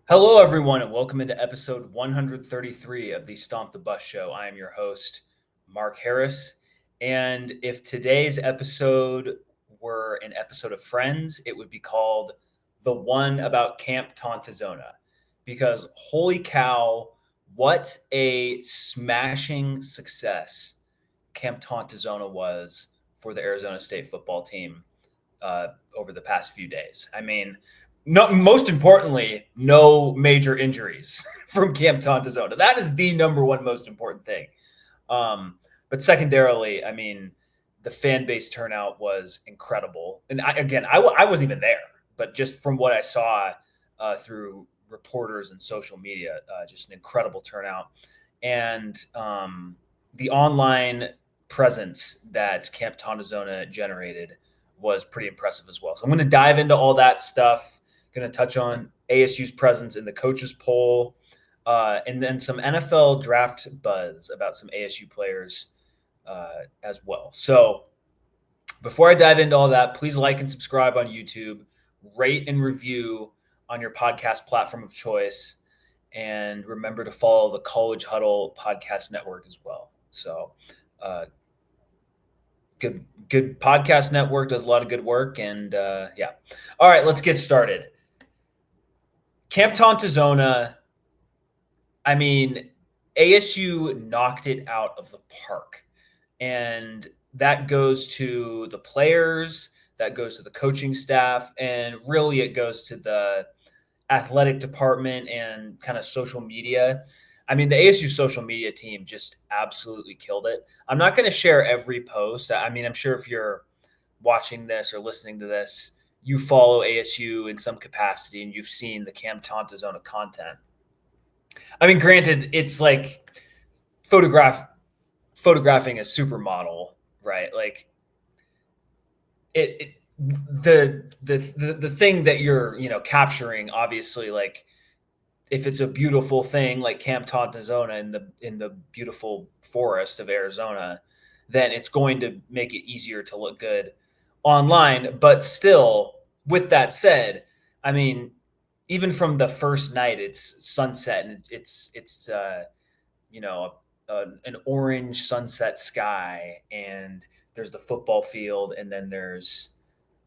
Hello, everyone, and welcome into episode 133 of the Stomp the Bus Show. I am your host, Mark Harris. And if today's episode were an episode of Friends, it would be called The One About Camp Tontozona. Because holy cow, what a smashing success Camp Tontozona was for the Arizona State football team over the past few days. I mean, most importantly, no major injuries from Camp Tontozona. That is the number one most important thing. But secondarily, I mean, the fan base turnout was incredible. And I wasn't even there, but just from what I saw through reporters and social media, just an incredible turnout. And the online presence that Camp Tontozona generated was pretty impressive as well. So I'm going to dive into all that stuff. Going to touch on ASU's presence in the coaches poll, and then some NFL draft buzz about some ASU players as well. So before I dive into all that, please like and subscribe on YouTube, rate and review on your podcast platform of choice, and remember to follow the College Huddle podcast network as well. So good podcast network, does a lot of good work, and yeah. All right, let's get started. Camp Tontozona, I mean, ASU knocked it out of the park. And that goes to the players, that goes to the coaching staff, and really it goes to the athletic department and kind of social media. I mean, the ASU social media team just absolutely killed it. I'm not going to share every post. I mean, I'm sure if you're watching this or listening to this, you follow ASU in some capacity and you've seen the Camp Tontozona content. I mean, granted, it's like photographing a supermodel, right? Like the thing that you're, capturing, obviously, like if it's a beautiful thing like Camp Tontozona in the beautiful forest of Arizona, then it's going to make it easier to look good online. But still, with that said, I mean, even from the first night, it's sunset and it's an orange sunset sky, and there's the football field, and then there's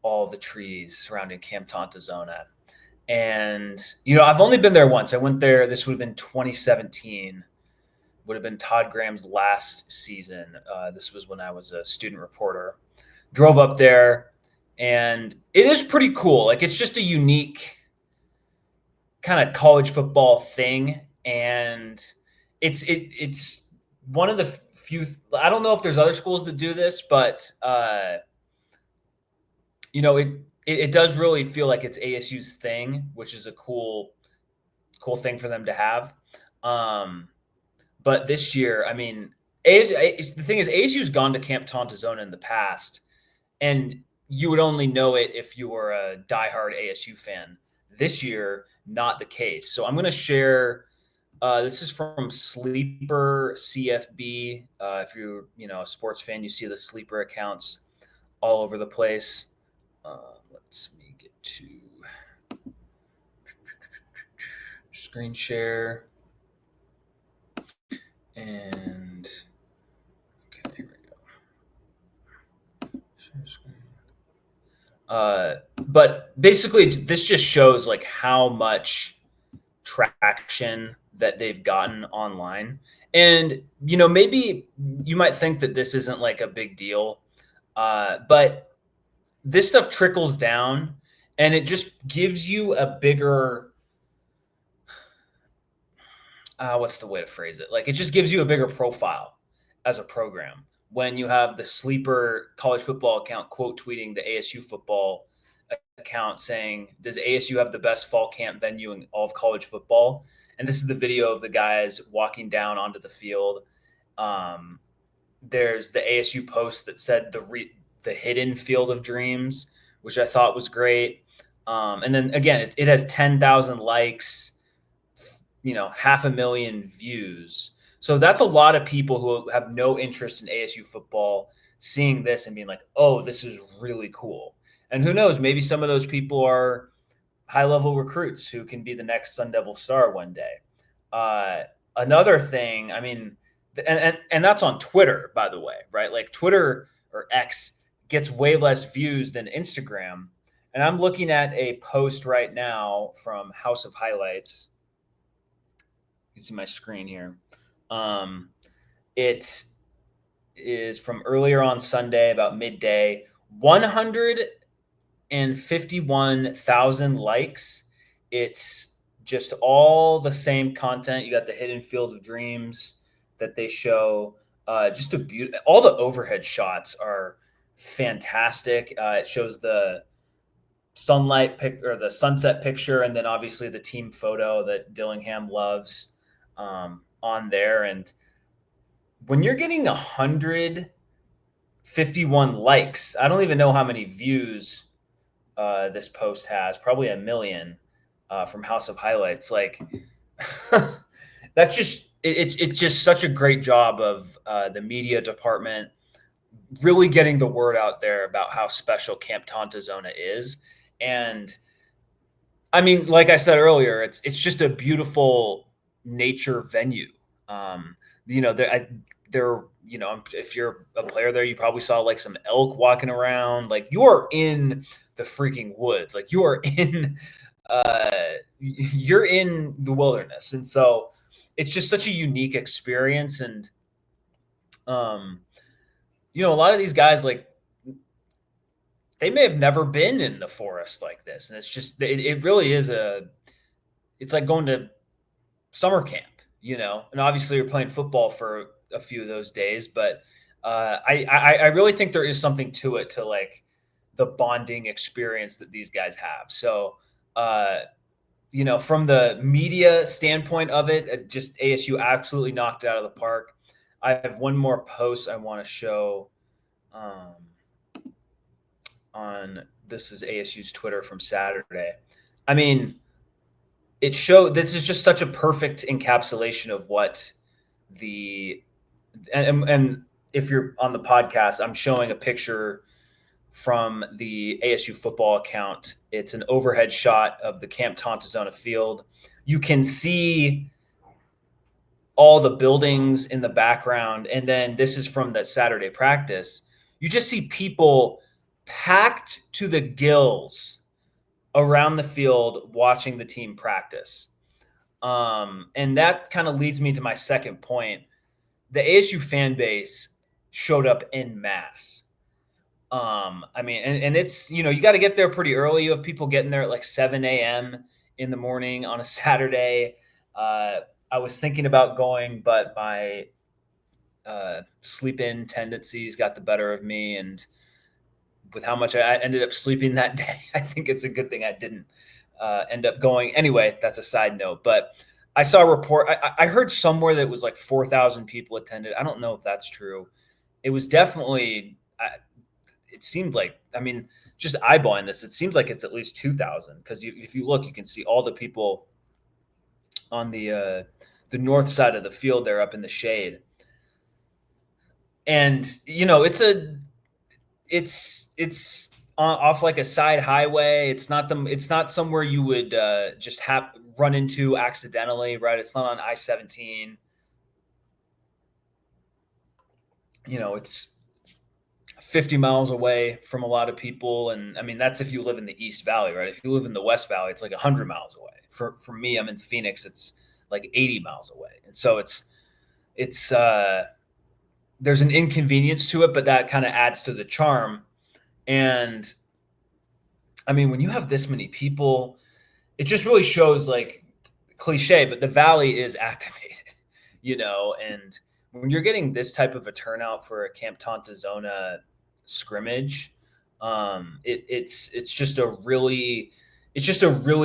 all the trees surrounding Camp Tontozona. And I've only been there once. I went there. This would have been 2017. Would have been Todd Graham's last season. This was when I was a student reporter. Drove up there, and it is pretty cool. Like, it's just a unique kind of college football thing, and it's one of the few. I don't know if there's other schools that do this, but it does really feel like it's ASU's thing, which is a cool thing for them to have. But this year, I mean, the thing is, ASU's gone to Camp Tontozona in the past, and you would only know it if you were a diehard ASU fan. This year, not the case. So I'm going to share. This is from Sleeper CFB. If you're a sports fan, you see the Sleeper accounts all over the place. Let's me get to screen share. And okay, here we go. Share screen. But basically, this just shows like how much traction that they've gotten online. And maybe you might think that this isn't like a big deal, but this stuff trickles down, and it just gives you a bigger, what's the way to phrase it? Like, it just gives you a bigger profile as a program when you have the Sleeper college football account quote tweeting the ASU football account saying, does ASU have the best fall camp venue in all of college football? And this is the video of the guys walking down onto the field. There's the ASU post that said the hidden Field of Dreams, which I thought was great. And then again, it has 10,000 likes, 500,000 views. So that's a lot of people who have no interest in ASU football seeing this and being like, oh, this is really cool. And who knows, maybe some of those people are high-level recruits who can be the next Sun Devil star one day. Another thing, I mean, and that's on Twitter, by the way, right? Like Twitter or X gets way less views than Instagram. And I'm looking at a post right now from House of Highlights. You can see my screen here. It is from earlier on Sunday, about midday. 151,000 likes. It's just all the same content. You got the hidden field of dreams that they show. Just a beauty. All the overhead shots are fantastic. It shows the sunlight pic or the sunset picture, and then obviously the team photo that Dillingham loves on there. And when you're getting 151 likes, I don't even know how many views this post has, probably 1 million from House of Highlights. Like that's just it's just such a great job of the media department really getting the word out there about how special Camp Tontozona is. And I mean, like I said earlier, it's just a beautiful nature venue. There, if you're a player there, you probably saw like some elk walking around. Like you are in the freaking woods. Like you are in, you're in the wilderness, and so it's just such a unique experience. And a lot of these guys, like they may have never been in the forest like this, and it's just it really is it's like going to summer camp, and obviously you're playing football for a few of those days, but I really think there is something to it, to like the bonding experience that these guys have. So from the media standpoint of it, just ASU absolutely knocked it out of the park. I have one more post I want to show on this is ASU's Twitter from Saturday. I mean, this is just such a perfect encapsulation of what and if you're on the podcast, I'm showing a picture from the ASU football account. It's an overhead shot of the Camp Tontozona field. You can see all the buildings in the background. And then this is from that Saturday practice. You just see people packed to the gills around the field watching the team practice. And that kind of leads me to my second point. The ASU fan base showed up en masse. I mean, and it's, you got to get there pretty early. You have people getting there at like 7 a.m. in the morning on a Saturday. I was thinking about going, but my sleep-in tendencies got the better of me. And with how much I ended up sleeping that day, I think it's a good thing I didn't end up going. Anyway, that's a side note. But I saw a report. I heard somewhere that it was like 4,000 people attended. I don't know if that's true. It was definitely it seemed like, I mean, just eyeballing this, it seems like it's at least 2,000, because if you look, you can see all the people on the north side of the field there up in the shade. And, it's off like a side highway. It's not somewhere you would just run into accidentally, right? It's not on I-17. It's 50 miles away from a lot of people. And I mean, that's if you live in the East Valley, right? If you live in the West Valley, it's like 100 miles away. For me, I'm in Phoenix, it's like 80 miles away. And so it's there's an inconvenience to it, but that kind of adds to the charm. And I mean, when you have this many people, it just really shows, like, cliche, but the Valley is activated, and when you're getting this type of a turnout for a Camp Tontozona scrimmage, it's just a really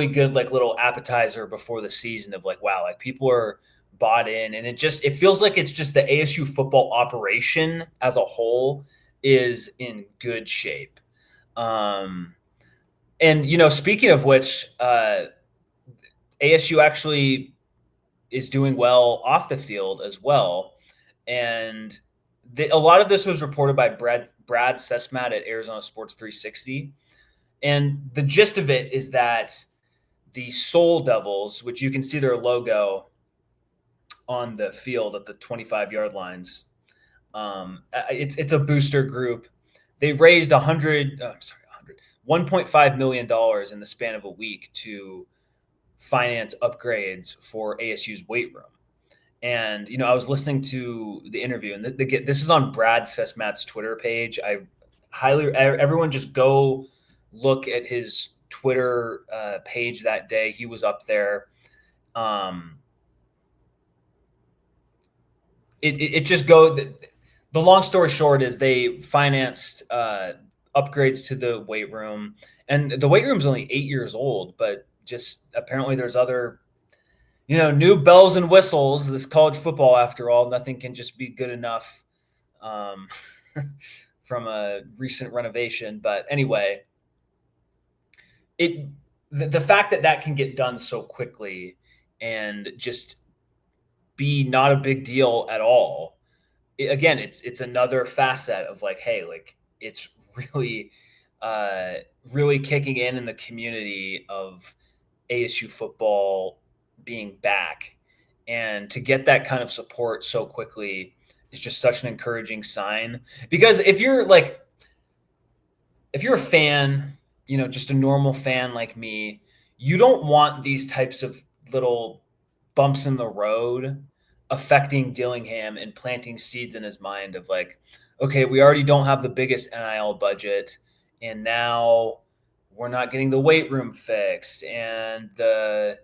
good, like, little appetizer before the season of like, wow, like people are bought in, and it feels like it's just the ASU football operation as a whole is in good shape. And speaking of which, ASU actually is doing well off the field as well. And a lot of this was reported by Brad Sesmat at Arizona Sports 360. And the gist of it is that the Soul Devils, which you can see their logo on the field at the 25-yard lines. It's a booster group. They raised $1.5 million in the span of a week to finance upgrades for ASU's weight room. And, I was listening to the interview, and this is on Brad Sesmat's Twitter page. I everyone just go look at his Twitter page that day. He was up there. It just the long story short is they financed upgrades to the weight room, and the weight room's only 8 years old, but just apparently there's other, new bells and whistles. This college football, after all, nothing can just be good enough from a recent renovation. But anyway, the fact that can get done so quickly and just be not a big deal at all. Again, it's another facet of like, hey, like it's really, really kicking in the community of ASU football being back, and to get that kind of support so quickly is just such an encouraging sign. Because if you're a fan, just a normal fan like me, you don't want these types of little bumps in the road affecting Dillingham and planting seeds in his mind of like, okay, we already don't have the biggest NIL budget, and now we're not getting the weight room fixed, and the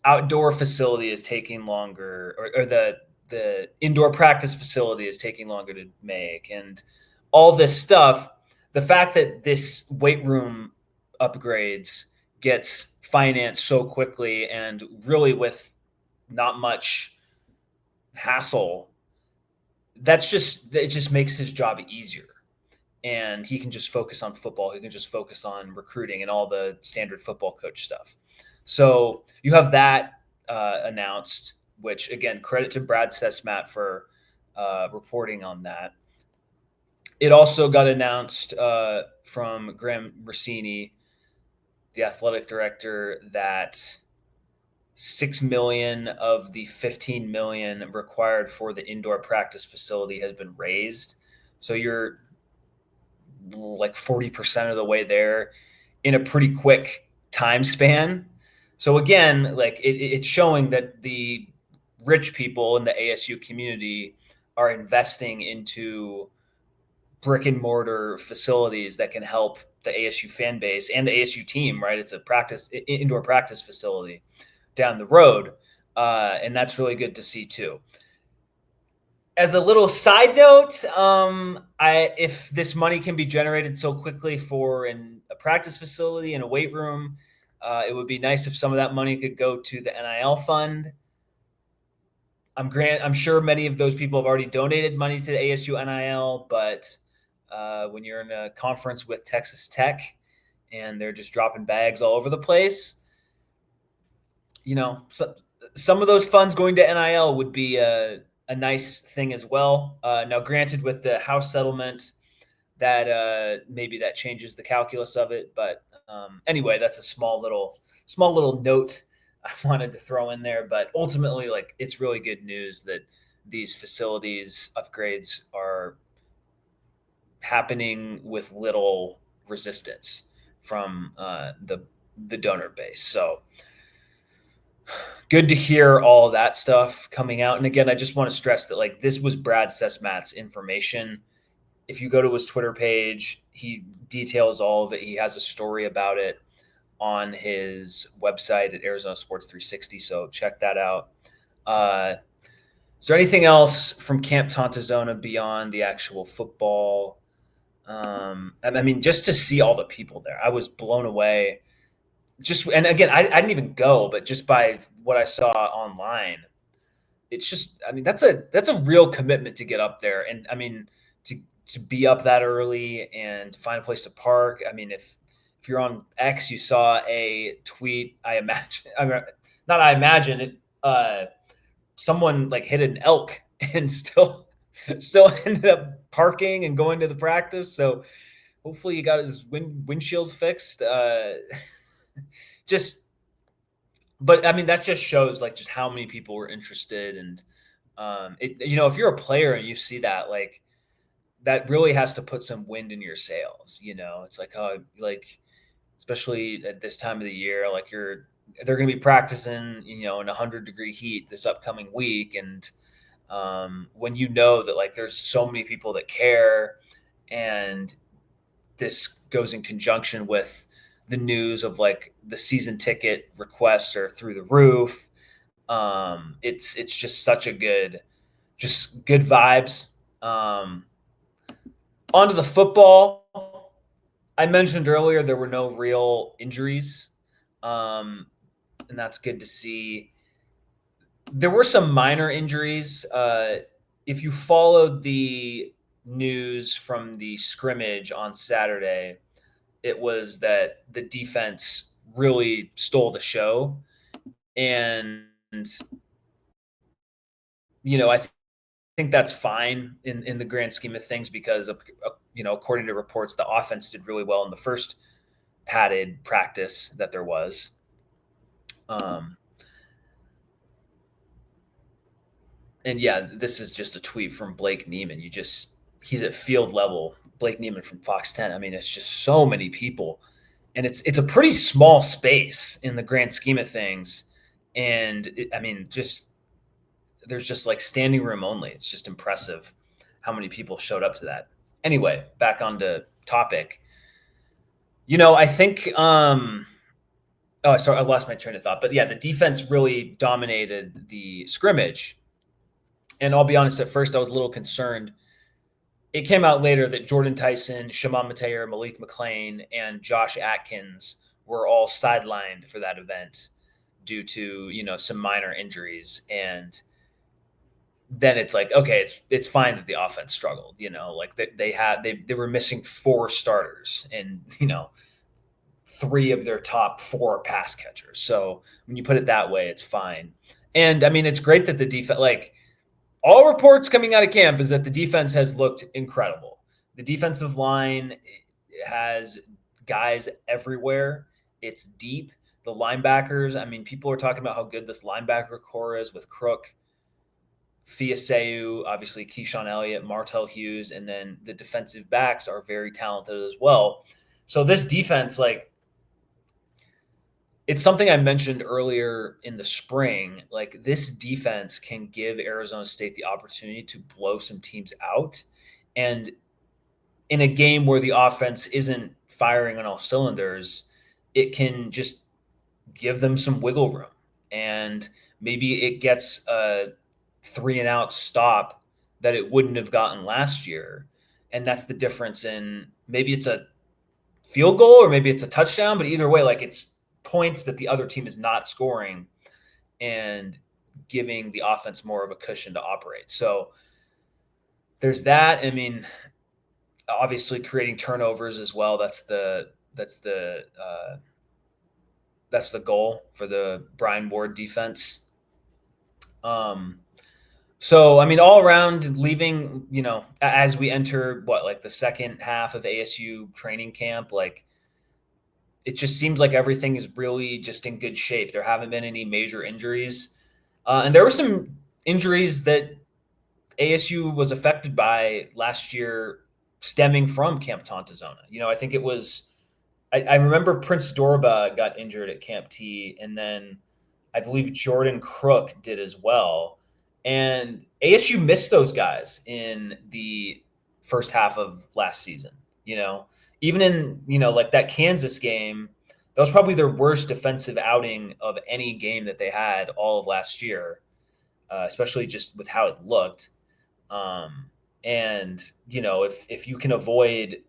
outdoor facility is taking longer, or the indoor practice facility is taking longer to make, and all this stuff. The fact that this weight room upgrades gets financed so quickly and really with not much hassle, it just makes his job easier, and he can just focus on football. He can just focus on recruiting and all the standard football coach stuff. So you have that announced, which again, credit to Brad Sesmat for reporting on that. It also got announced from Graham Rossini, the athletic director, that $6 million of the $15 million required for the indoor practice facility has been raised. So you're like 40% of the way there in a pretty quick time span. So again, like it's showing that the rich people in the ASU community are investing into brick and mortar facilities that can help the ASU fan base and the ASU team, right? It's a indoor practice facility down the road. And that's really good to see too. As a little side note, if this money can be generated so quickly for a practice facility and a weight room, it would be nice if some of that money could go to the NIL fund. I'm sure many of those people have already donated money to the ASU NIL, but when you're in a conference with Texas Tech and they're just dropping bags all over the place, some of those funds going to NIL would be a nice thing as well. Now, granted, with the House settlement, that maybe that changes the calculus of it. But anyway, that's a small little note I wanted to throw in there. But ultimately, like, it's really good news that these facilities upgrades are happening with little resistance from the donor base. So good to hear all of that stuff coming out. And again, I just want to stress that like this was Brad Sesmat's information. If you go to his Twitter page, he details all of it. He has a story about it on his website at Arizona Sports 360. So check that out. Is there anything else from Camp Tontozona beyond the actual football? I mean, just to see all the people there, I was blown away. And again, I didn't even go, but just by what I saw online, it's just, I mean, that's a real commitment to get up there. And I mean, to be up that early and to find a place to park. I mean, if you're on X, you saw a tweet, someone like hit an elk and still ended up parking and going to the practice. So hopefully he got his windshield fixed. Just But I mean, that just shows like just how many people were interested. And if you're a player and you see that, like, that really has to put some wind in your sails. It's like, oh, like, especially at this time of the year, like they're going to be practicing, in 100-degree heat this upcoming week. And when that, like, there's so many people that care, and this goes in conjunction with the news of like the season ticket requests are through the roof. It's just such a just good vibes. Um, Onto the football. I mentioned earlier there were no real injuries, um, and that's good to see. There were some minor injuries. If you followed the news from the scrimmage on Saturday, it was that the defense really stole the show. And, I think that's fine in the grand scheme of things because, according to reports, the offense did really well in the first padded practice that there was. Um, and yeah, this is just a tweet from Blake Neiman. He's at field level. Blake Neiman from Fox 10. I mean, it's just so many people, and it's a pretty small space in the grand scheme of things. And I mean, just there's just like standing room only. It's just impressive how many people showed up to that. Anyway, back onto topic. I think oh, sorry, I lost my train of thought. But yeah, the defense really dominated the scrimmage. And I'll be honest, at first I was a little concerned. It came out later that Jordan Tyson, Shimon Mateer, Malik McLean, and Josh Atkins were all sidelined for that event due to, some minor injuries. And then it's like, okay, it's fine that the offense struggled, like they were missing 4 starters and, 3 of their top 4 pass catchers. So when you put it that way, it's fine. And I mean, it's great that the defense, like, all reports coming out of camp is that the defense has looked incredible. The defensive line has guys everywhere. It's deep. The linebackers, I mean, people are talking about how good this linebacker core is with Crook, Fiaseu, obviously Keyshawn Elliott, Martell Hughes, and then the defensive backs are very talented as well. So this defense, like, it's something I mentioned earlier in the spring. Like, this defense can give Arizona State the opportunity to blow some teams out. And in a game where the offense isn't firing on all cylinders, it can just give them some wiggle room. And maybe it gets a 3-and-out stop that it wouldn't have gotten last year. And that's the difference in maybe it's a field goal or maybe it's a touchdown, but either way, like, it's points that the other team is not scoring and giving the offense more of a cushion to operate. So there's that. I mean, obviously creating turnovers as well. That's the goal for the Brian Ward defense. So I mean, all around, leaving, as we enter like the second half of ASU training camp, like, it just seems like everything is really just in good shape. There haven't been any major injuries. And there were some injuries that ASU was affected by last year stemming from Camp Tontozona. I think it was, I remember Prince Dorba got injured at Camp T, and then I believe Jordan Crook did as well. And ASU missed those guys in the first half of last season. Even in, like that Kansas game, that was probably their worst defensive outing of any game that they had all of last year, especially just with how it looked. And, if you can avoid,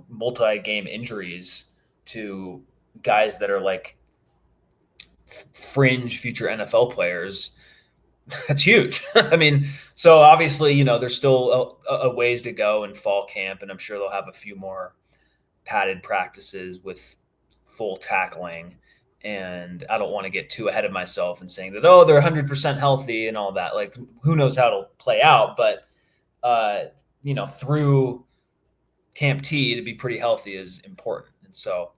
multi-game injuries to guys that are like fringe future NFL players, that's huge. I mean, so obviously, there's still a ways to go in fall camp, and I'm sure they'll have a few more padded practices with full tackling. And I don't want to get too ahead of myself and saying that, oh, they're 100% healthy and all that. Like, who knows how it'll play out? But, through Camp T, to be pretty healthy is important. And so,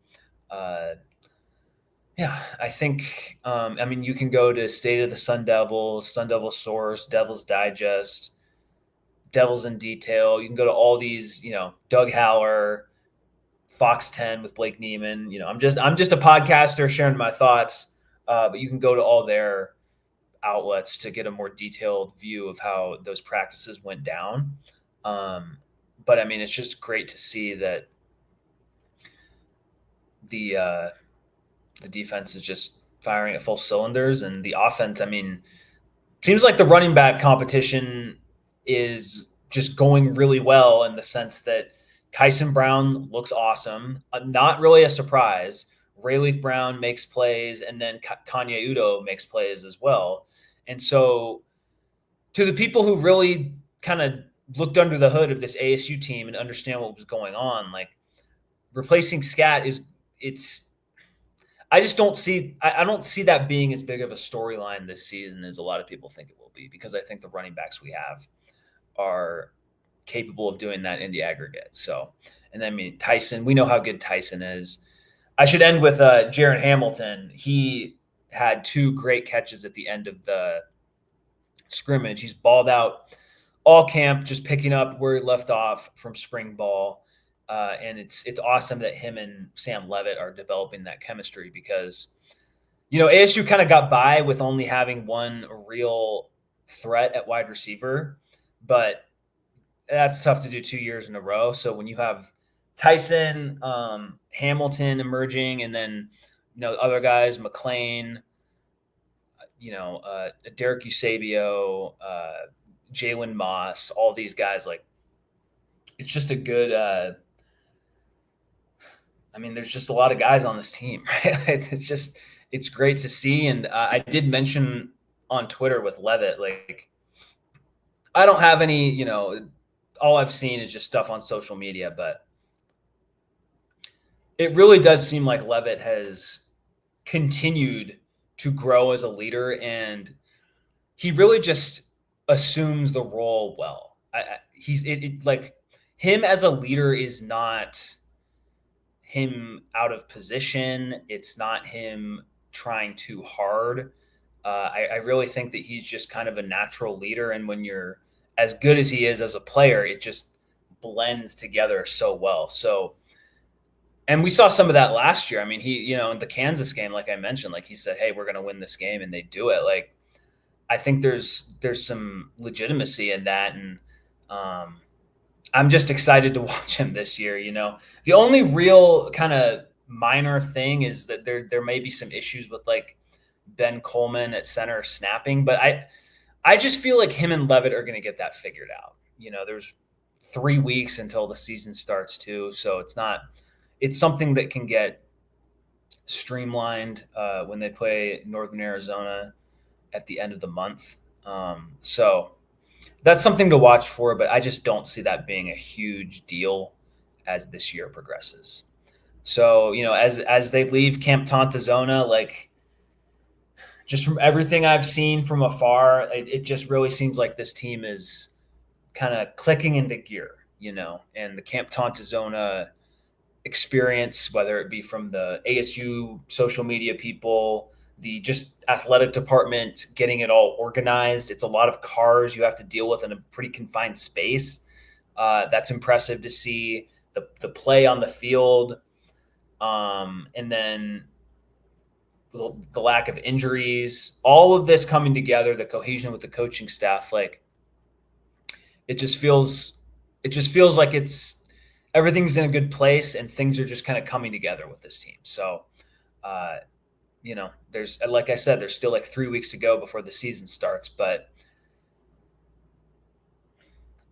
Yeah, I think, I mean, you can go to State of the Sun Devils, Sun Devil Source, Devil's Digest, Devils in Detail. You can go to all these, Doug Haller, Fox 10 with Blake Neiman. I'm just a podcaster sharing my thoughts, but you can go to all their outlets to get a more detailed view of how those practices went down. Um, but I mean, it's just great to see that the uh, the defense is just firing at full cylinders, and the offense. I mean, seems like the running back competition is just going really well in the sense that Kyson Brown looks awesome. Not really a surprise. Rayleigh Brown makes plays, and then Kanye Udo makes plays as well. And so, to the people who really kind of looked under the hood of this ASU team and understand what was going on, like replacing Scat is it's I just don't see I don't see that being as big of a storyline this season as a lot of people think it will be, because I think the running backs we have are capable of doing that in the aggregate. So, and I mean Tyson, we know how good Tyson is. I should end with Jared Hamilton. He had two great catches at the end of the scrimmage. He's balled out all camp, just picking up where he left off from spring ball. And it's awesome that him and Sam Levitt are developing that chemistry, because ASU kind of got by with only having one real threat at wide receiver, but that's tough to do 2 years in a row. So when you have Tyson, Hamilton emerging, and then other guys, McLean, Derek Eusebio, Jalen Moss, all these guys, like it's just a good. I mean, there's just a lot of guys on this team, right? It's great to see. And I did mention on Twitter with Levitt, like I don't have any, all I've seen is just stuff on social media, but it really does seem like Levitt has continued to grow as a leader, and he really just assumes the role well. Like him as a leader is not him out of position. It's not him trying too hard. I really think that he's just kind of a natural leader, and when you're as good as he is as a player, it just blends together so well. So, and we saw some of that last year. I mean, he, in the Kansas game, like I mentioned, like he said, "Hey, we're going to win this game," and they do it. Like, I think there's some legitimacy in that, and I'm just excited to watch him this year. The only real kind of minor thing is that there may be some issues with like Ben Coleman at center snapping, but I just feel like him and Levitt are going to get that figured out. There's 3 weeks until the season starts too, so it's something that can get streamlined when they play Northern Arizona at the end of the month. So that's something to watch for, but I just don't see that being a huge deal as this year progresses. So, as they leave Camp Tontozona, like just from everything I've seen from afar, it just really seems like this team is kind of clicking into gear, and the Camp Tontozona experience, whether it be from the ASU social media people, the just athletic department, getting it all organized. It's a lot of cars you have to deal with in a pretty confined space. That's impressive to see the play on the field. And then the lack of injuries, all of this coming together, the cohesion with the coaching staff, like it just feels like everything's in a good place and things are just kind of coming together with this team. So, there's, like I said, there's still like 3 weeks to go before the season starts, but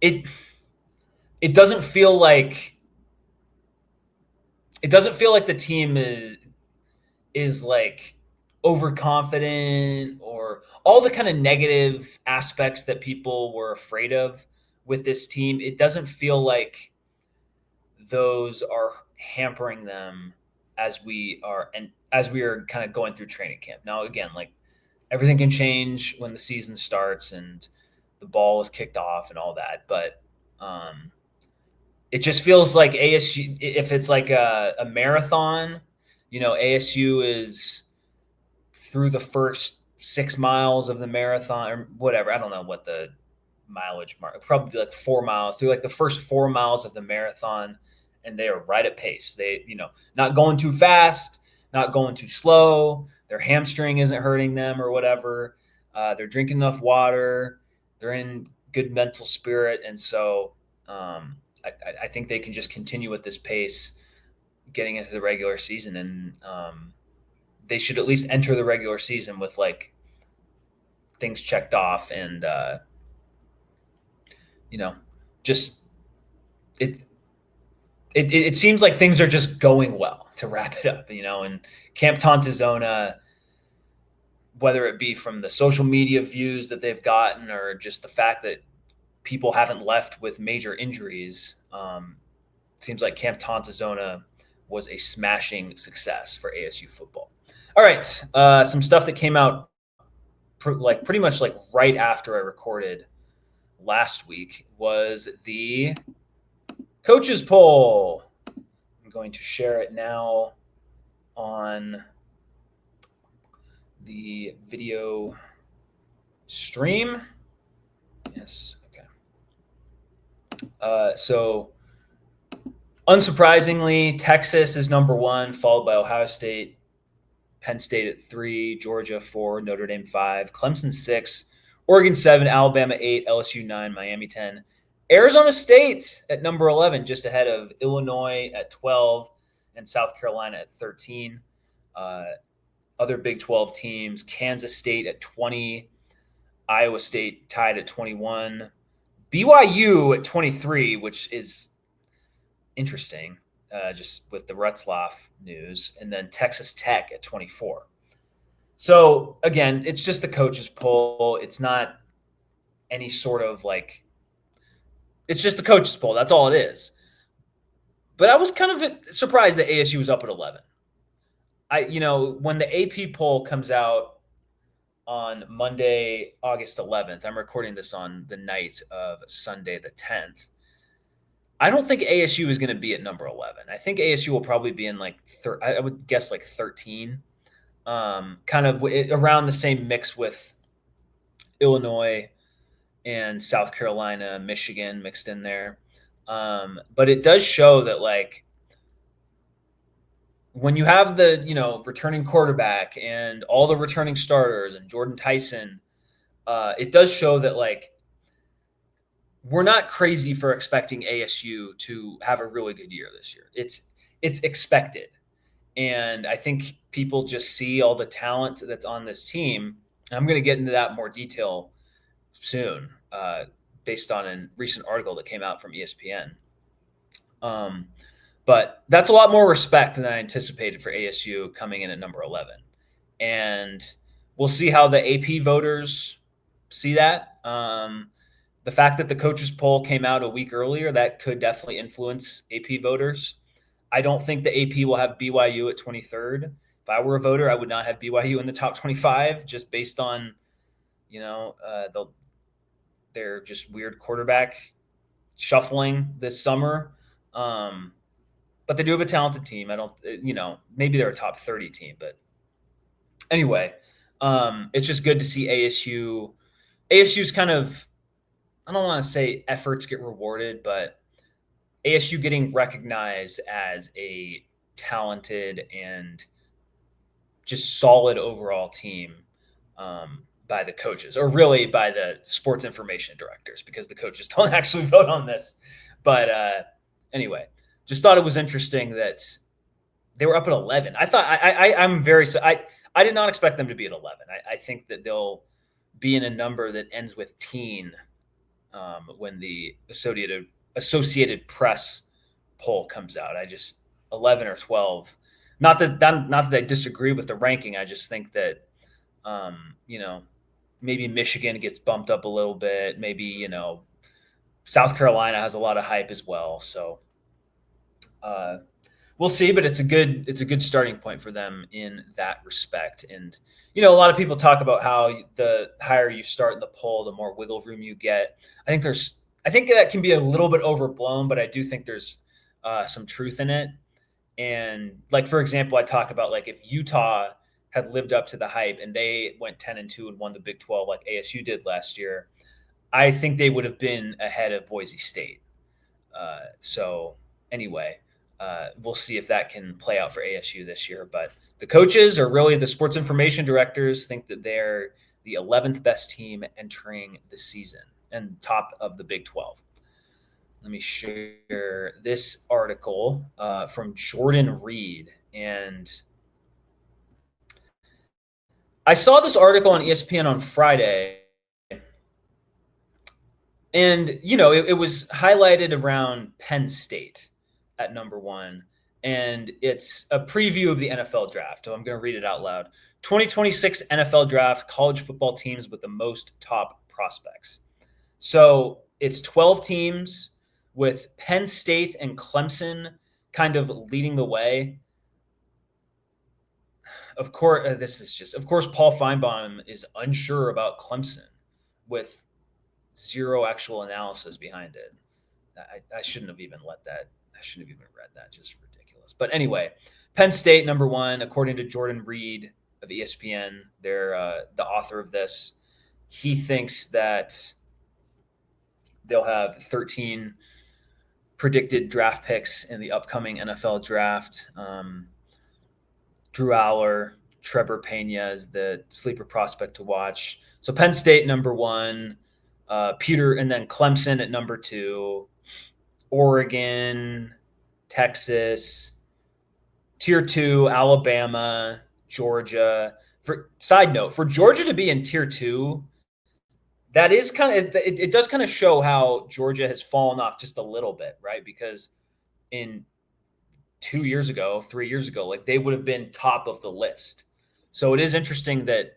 it it doesn't feel like the team is like overconfident or all the kind of negative aspects that people were afraid of with this team. It doesn't feel like those are hampering them as we are kind of going through training camp. Now, again, like everything can change when the season starts and the ball is kicked off and all that, but it just feels like ASU, if it's like a marathon, ASU is through the first 6 miles of the marathon or whatever. I don't know what the mileage mark, probably like 4 miles through like the first 4 miles of the marathon. And they are right at pace. They, not going too fast, not going too slow. Their hamstring isn't hurting them or whatever. They're drinking enough water. They're in good mental spirit. And so I think they can just continue with this pace getting into the regular season. And they should at least enter the regular season with like things checked off and, just it seems like things are just going well to wrap it up, and Camp Tontozona, whether it be from the social media views that they've gotten or just the fact that people haven't left with major injuries, seems like Camp Tontozona was a smashing success for ASU football. All right, some stuff that came out pretty much like right after I recorded last week was the coaches poll. I'm going to share it now on the video stream. Yes. Okay. So unsurprisingly, Texas is number 1, followed by Ohio State, Penn State at 3, Georgia 4, Notre Dame 5, Clemson 6, Oregon 7, Alabama 8, LSU 9, Miami 10, Arizona State at number 11, just ahead of Illinois at 12 and South Carolina at 13. Other Big 12 teams, Kansas State at 20, Iowa State tied at 21, BYU at 23, which is interesting, just with the Retzlaff news, and then Texas Tech at 24. So, again, it's just the coaches poll. It's not any sort of like – it's just the coaches poll. That's all it is. But I was kind of surprised that ASU was up at 11. When the AP poll comes out on Monday, August 11th, I'm recording this on the night of Sunday the 10th. I don't think ASU is going to be at number 11. I think ASU will probably be in I would guess like 13, kind of around the same mix with Illinois and South Carolina, Michigan mixed in there. But it does show that like when you have the, returning quarterback and all the returning starters and Jordan Tyson, it does show that like we're not crazy for expecting ASU to have a really good year this year. It's expected. And I think people just see all the talent that's on this team. And I'm going to get into that in more detail soon, based on a recent article that came out from ESPN. But that's a lot more respect than I anticipated for ASU coming in at number 11. And we'll see how the AP voters see that. The fact that the coaches poll came out a week earlier, that could definitely influence AP voters. I don't think the AP will have BYU at 23rd. If I were a voter, I would not have BYU in the top 25 just based on, their just weird quarterback shuffling this summer. But they do have a talented team. I don't, maybe they're a top 30 team, but anyway, it's just good to see ASU. ASU's kind of, I don't want to say efforts get rewarded, but ASU getting recognized as a talented and just solid overall team by the coaches, or really by the sports information directors, because the coaches don't actually vote on this. But anyway, just thought it was interesting that they were up at 11. I thought I did not expect them to be at 11. I think that they'll be in a number that ends with teen when the Associated Press poll comes out. 11 or 12. Not that I disagree with the ranking. I just think that maybe Michigan gets bumped up a little bit. Maybe South Carolina has a lot of hype as well. So we'll see, but it's a good starting point for them in that respect. And a lot of people talk about how the higher you start in the poll, the more wiggle room you get. I think that can be a little bit overblown, but I do think there's some truth in it. And like, for example, I talk about like if Utah had lived up to the hype and they went 10-2 and won the Big 12 like ASU did last year, I think they would have been ahead of Boise State. So anyway, we'll see if that can play out for ASU this year. But the coaches, or really the sports information directors, think that they're the 11th best team entering the season and top of the Big 12. Let me share this article from Jordan Reed. And I saw this article on ESPN on Friday. And, you know, it was highlighted around Penn State at number 1. And it's a preview of the NFL draft. So I'm going to read it out loud. 2026 NFL draft, college football teams with the most top prospects. So it's 12 teams with Penn State and Clemson kind of leading the way. Of course, Paul Feinbaum is unsure about Clemson with zero actual analysis behind it. I shouldn't have even read that. Just ridiculous. But anyway, Penn State, number 1, according to Jordan Reed of ESPN. They're the author of this. He thinks that they'll have 13 predicted draft picks in the upcoming NFL draft. Drew Aller, Trevor Pena is the sleeper prospect to watch. So Penn State, number 1. Peter, and then Clemson at number 2, Oregon, Texas, Tier 2, Alabama, Georgia. Side note, for Georgia to be in Tier 2, that is it does kind of show how Georgia has fallen off just a little bit, right? Because in 3 years ago, like they would have been top of the list. So it is interesting that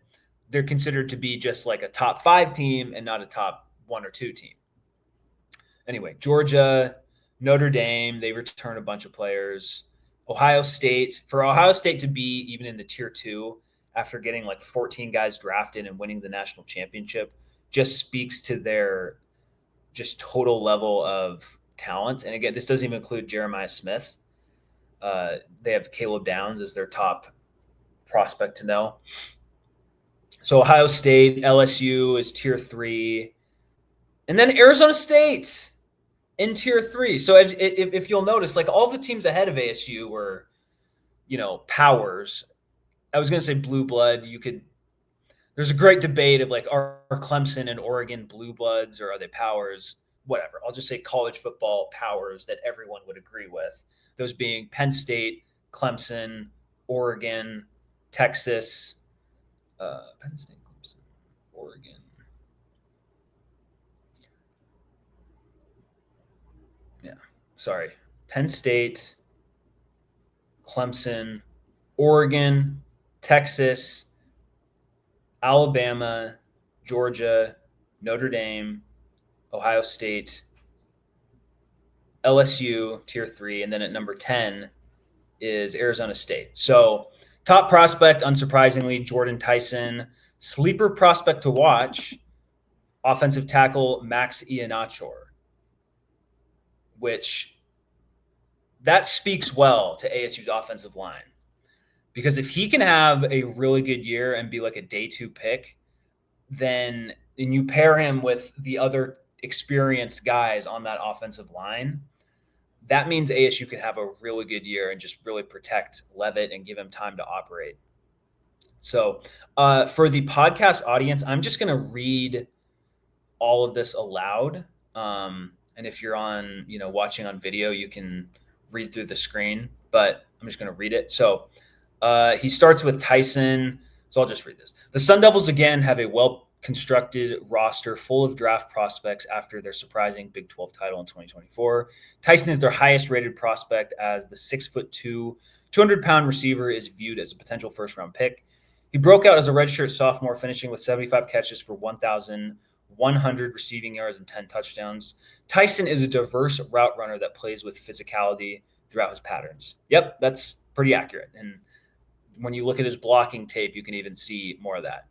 they're considered to be just like a top 5 team and not a top 1 or 2 team. Anyway, Georgia, Notre Dame, they return a bunch of players. Ohio State, for Ohio State to be even in the Tier 2 after getting like 14 guys drafted and winning the national championship just speaks to their just total level of talent. And again, this doesn't even include Jeremiah Smith. They have Caleb Downs as their top prospect to know. So Ohio State, LSU is Tier 3. And then Arizona State in Tier 3. So if you'll notice, like all the teams ahead of ASU were, powers. I was going to say blue blood. There's a great debate of like, are Clemson and Oregon blue bloods or are they powers? Whatever. I'll just say college football powers that everyone would agree with. Those being Penn State, Clemson, Oregon, Texas, Penn State, Clemson, Oregon. Yeah, sorry. Penn State, Clemson, Oregon, Texas, Alabama, Georgia, Notre Dame, Ohio State, LSU, Tier 3, and then at number 10 is Arizona State. So top prospect, unsurprisingly, Jordan Tyson. Sleeper prospect to watch, offensive tackle Max Iannachor, which that speaks well to ASU's offensive line. Because if he can have a really good year and be like a day 2 pick, then and you pair him with the other experienced guys on that offensive line, that means ASU could have a really good year and just really protect Leavitt and give him time to operate. So for the podcast audience, I'm just going to read all of this aloud. And if you're on, watching on video, you can read through the screen, but I'm just going to read it. So he starts with Tyson. So I'll just read this. The Sun Devils again have a well-constructed roster full of draft prospects after their surprising Big 12 title in 2024. Tyson is their highest-rated prospect as the 6'2", 200-pound receiver is viewed as a potential first-round pick. He broke out as a redshirt sophomore, finishing with 75 catches for 1,100 receiving yards and 10 touchdowns. Tyson is a diverse route runner that plays with physicality throughout his patterns. Yep, that's pretty accurate. And when you look at his blocking tape, you can even see more of that.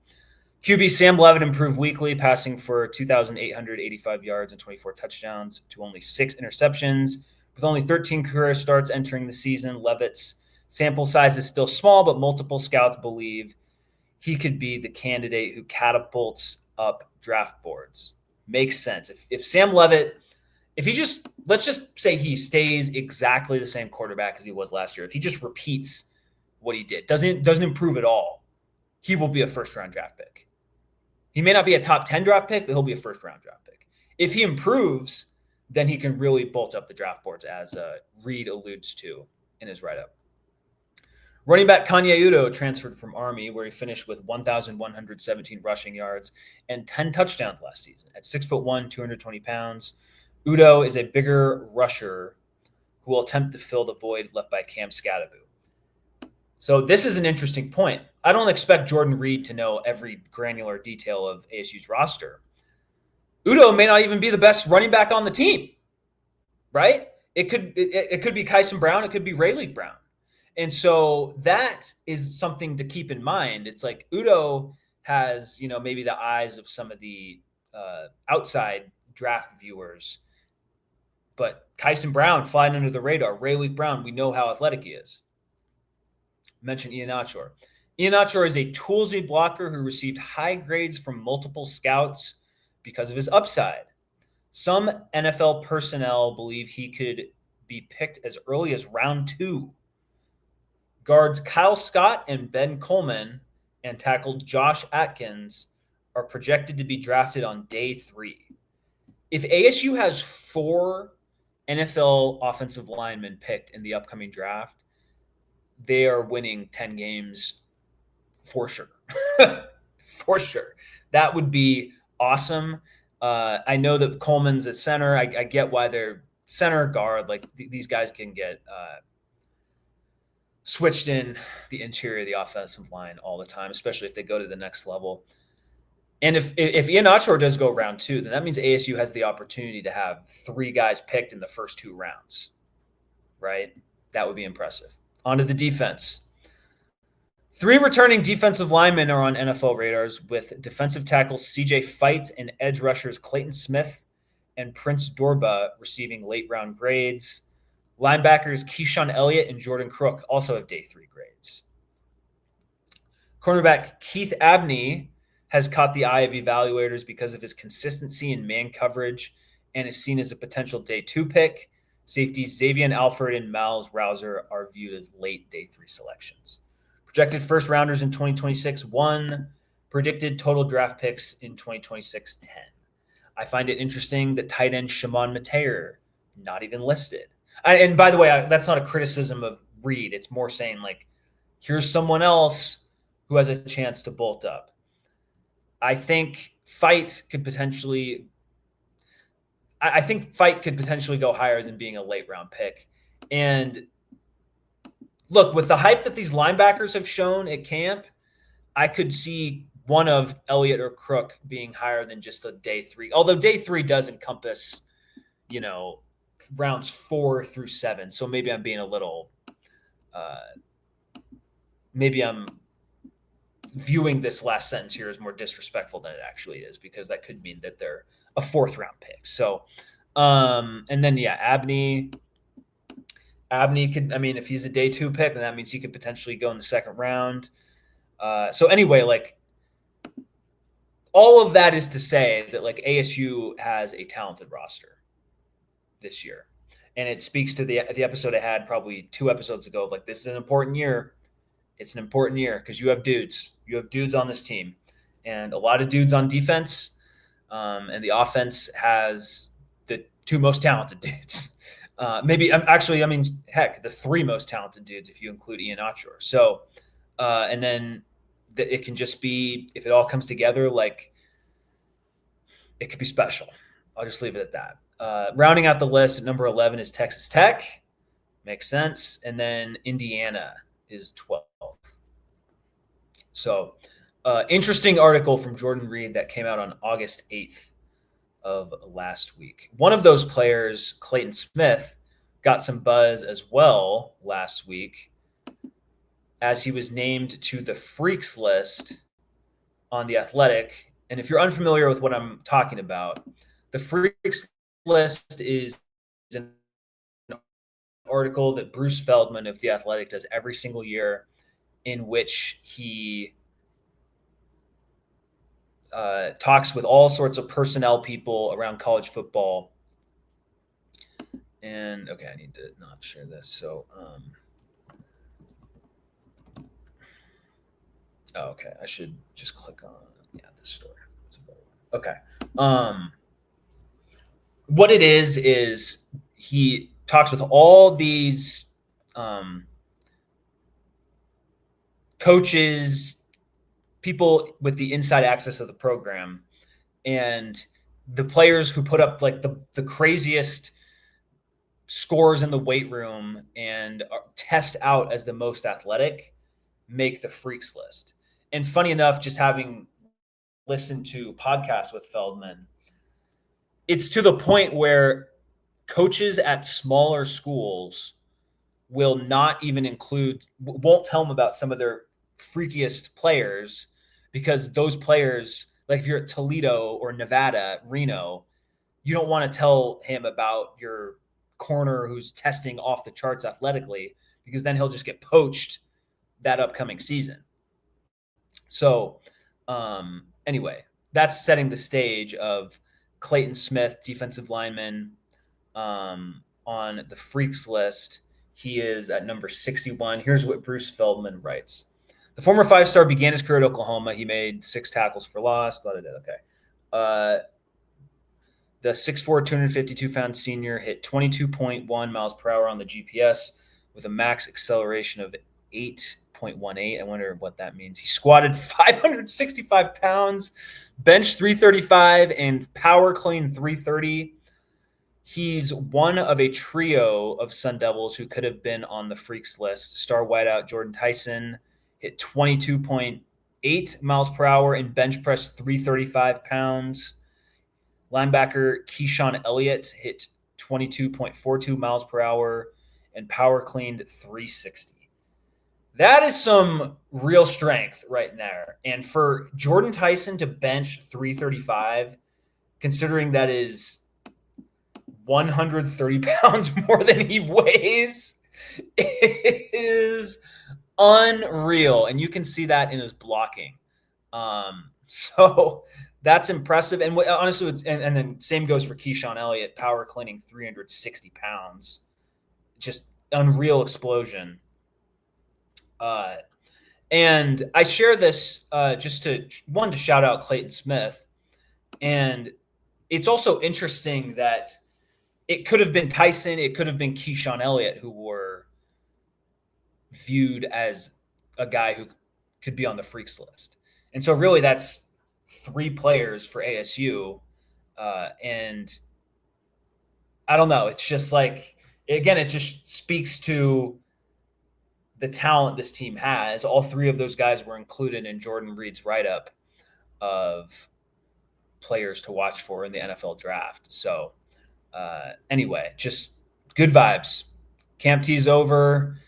QB Sam Leavitt improved weekly, passing for 2,885 yards and 24 touchdowns to only 6 interceptions. With only 13 career starts entering the season, Leavitt's Sample size is still small, but multiple scouts believe he could be the candidate who catapults up draft boards. Makes sense. If Sam Levitt, if he just, let's just say he stays exactly the same quarterback as he was last year, if he just repeats what he did, doesn't improve at all, he will be a first-round draft pick. He may not be a top 10 draft pick, but he'll be a first-round draft pick. If he improves, then he can really bolt up the draft boards, as Reed alludes to in his write-up. Running back Kanye Udo transferred from Army, where he finished with 1,117 rushing yards and 10 touchdowns last season. At 6'1", 220 pounds, Udo is a bigger rusher who will attempt to fill the void left by Cam Scadaboo. So this is an interesting point. I don't expect Jordan Reed to know every granular detail of ASU's roster. Udo may not even be the best running back on the team, right? It could be Kyson Brown. It could be Rayleigh Brown. And so that is something to keep in mind. It's like Udo has, maybe the eyes of some of the outside draft viewers, but Kyson Brown flying under the radar. Rayleigh Brown, we know how athletic he is. Mention Ian Achor. Ian Achor is a toolsy blocker who received high grades from multiple scouts because of his upside. Some NFL personnel believe he could be picked as early as round 2. Guards Kyle Scott and Ben Coleman and tackle Josh Atkins are projected to be drafted on day 3. If ASU has 4 NFL offensive linemen picked in the upcoming draft, they are winning 10 games for sure. For sure. That would be awesome. I know that Coleman's at center. I get why they're center guard. Like these guys can get switched in the interior of the offensive line all the time, especially if they go to the next level. And if Ian Achor does go round 2, then that means ASU has the opportunity to have 3 guys picked in the first 2 rounds, right? That would be impressive. On to the defense. 3 returning defensive linemen are on NFL radars, with defensive tackles CJ Fite and edge rushers Clayton Smith and Prince Dorba receiving late-round grades. Linebackers Keyshawn Elliott and Jordan Crook also have day 3 grades. Cornerback Keith Abney has caught the eye of evaluators because of his consistency in man coverage and is seen as a potential day 2 pick. Safeties Xavier Alford and Miles Rouser are viewed as late day 3 selections. Projected first rounders in 2026, 1. Predicted total draft picks in 2026, 10. I find it interesting that tight end Shimon Mateer, not even listed. And by the way, that's not a criticism of Reed. It's more saying, like, here's someone else who has a chance to bolt up. I think Fite could potentially go higher than being a late round pick. And look, with the hype that these linebackers have shown at camp, I could see one of Elliott or Crook being higher than just a day 3. Although day 3 does encompass, rounds 4 through 7. So maybe I'm being a little, maybe I'm viewing this last sentence here as more disrespectful than it actually is, because that could mean that they're a 4th round pick. So, and then, Abney could, if he's a day 2 pick, then that means he could potentially go in the 2nd round. So anyway, like, all of that is to say that, like, ASU has a talented roster this year. And it speaks to the episode I had probably 2 episodes ago of, like, this is an important year. It's an important year because you have dudes. You have dudes on this team, and a lot of dudes on defense. And the offense has the 2 most talented dudes. Heck, the 3 most talented dudes if you include Ian Achor. So, and then it can just be, if it all comes together, like, it could be special. I'll just leave it at that. Rounding out the list at number 11 is Texas Tech. Makes sense. And then Indiana is 12th. So, interesting article from Jordan Reed that came out on August 8th of last week. One of those players, Clayton Smith, got some buzz as well last week, as he was named to the Freaks list on The Athletic. And if you're unfamiliar with what I'm talking about, the Freaks list is an article that Bruce Feldman of The Athletic does every single year, in which he talks with all sorts of personnel people around college football. And okay, I need to not share this. So, okay, I should just click on this story. It's a better one. Okay. What it is he talks with all these coaches, people with the inside access of the program, and the players who put up like the craziest scores in the weight room and test out as the most athletic make the freaks list. And funny enough, just having listened to podcasts with Feldman, it's to the point where coaches at smaller schools will not even won't tell them about some of their freakiest players, because those players, like if you're at Toledo or Nevada, Reno, you don't want to tell him about your corner who's testing off the charts athletically, because then he'll just get poached that upcoming season. So anyway, that's setting the stage of Clayton Smith, defensive lineman, on the freaks list. He is at number 61. Here's what Bruce Feldman writes. The former five-star began his career at Oklahoma. He made 6 tackles for loss. Okay. The 6'4", 252-pound senior hit 22.1 miles per hour on the GPS with a max acceleration of 8.18. I wonder what that means. He squatted 565 pounds, bench 335, and power clean 330. He's one of a trio of Sun Devils who could have been on the freaks list. Star wideout Jordan Tyson hit 22.8 miles per hour and bench press 335 pounds. Linebacker Keyshawn Elliott hit 22.42 miles per hour and power cleaned 360. That is some real strength right there. And for Jordan Tyson to bench 335, considering that is 130 pounds more than he weighs, is unreal. And you can see that in his blocking. So that's impressive. And honestly, and then same goes for Keyshawn Elliott, power cleaning 360 pounds. Just unreal explosion. And I share this just to shout out Clayton Smith. And it's also interesting that it could have been Tyson, it could have been Keyshawn Elliott who were viewed as a guy who could be on the freaks list. And so really that's 3 players for ASU. And I don't know. It's just like, again, it just speaks to the talent this team has. All 3 of those guys were included in Jordan Reed's write-up of players to watch for in the NFL draft. So anyway, just good vibes. Camp T's over.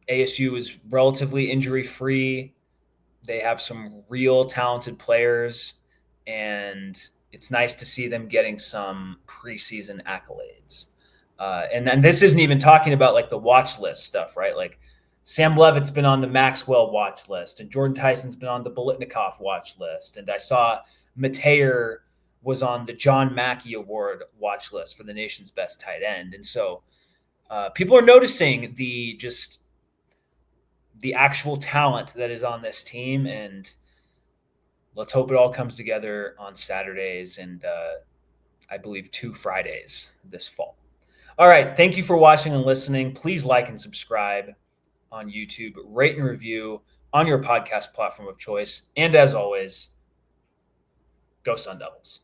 ASU is relatively injury-free. They have some real talented players, and it's nice to see them getting some preseason accolades. And then this isn't even talking about like the watch list stuff, right? Like Sam Levitt's been on the Maxwell watch list, and Jordan Tyson's been on the Bolitnikoff watch list. And I saw Mateer was on the John Mackey Award watch list for the nation's best tight end. And so people are noticing the actual talent that is on this team, and let's hope it all comes together on Saturdays and I believe 2 Fridays this fall. All right. Thank you for watching and listening. Please like and subscribe on YouTube, rate and review on your podcast platform of choice. And as always, go Sun Devils.